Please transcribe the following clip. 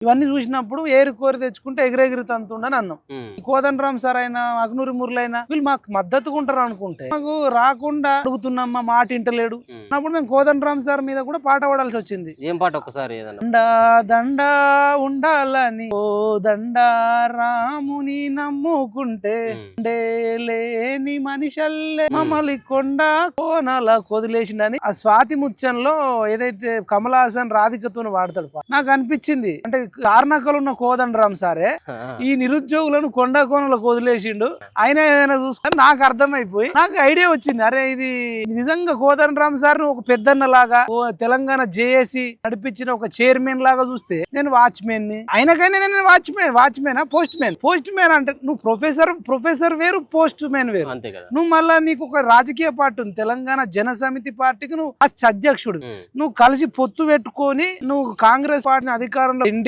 ఇవన్నీ చూసినప్పుడు ఏరి కోరి తెచ్చుకుంటే ఎగిరెగిరి తంతుండని అన్నాం. కోదండరామ్ సార్ అయినా అగ్నూరి మురళైనా వీళ్ళు మాకు మద్దతుగా ఉంటారు అనుకుంటే మాకు రాకుండా అడుగుతున్నామ్మా మాట ఇంటలేడు అప్పుడు మేము కోదండరామ్ సార్ మీద కూడా పాట పాడాల్సి వచ్చింది. ఏం పాట ఒక్కసారి ఏదన్నా? దండా దండా ఉండాలని ఓ దండా రాముని నమ్ముకుంటే లేని మనిషల్లే మమ్మల్ని కొండ కోనాల కొదిలేసిండని ఆ స్వాతి ముత్యంలో ఏదైతే కమల్ హాసన్ రాధికతో వాడతాడు నాకు అనిపించింది. అంటే కారణాకలు ఉన్న కోదండరామ్ సారే ఈ నిరుద్యోగులను కొండ కోనలకు వదిలేసిండు. ఆయన ఏదైనా చూసుకొని నాకు అర్థమైపోయి నాకు ఐడియా వచ్చింది, అరే ఇది నిజంగా కోదండరామ్ సార్ ఒక పెద్దన్న లాగా తెలంగాణ జేఏసీ నడిపించిన ఒక చైర్మన్ లాగా చూస్తే నేను వాచ్మెన్ ని, ఆయనకైనా నేను వాచ్మెన్ పోస్ట్ మ్యాన్ అంటే నువ్వు ప్రొఫెసర్ వేరు, పోస్ట్ మ్యాన్ వేరు. నువ్వు మళ్ళా నీకు ఒక రాజకీయ పార్టీ ఉంది, తెలంగాణ జన సమితి పార్టీకి నువ్వు అధ్యక్షుడు. నువ్వు కలిసి పొత్తు పెట్టుకొని నువ్వు కాంగ్రెస్ పార్టీని అధికారంలో ఉండి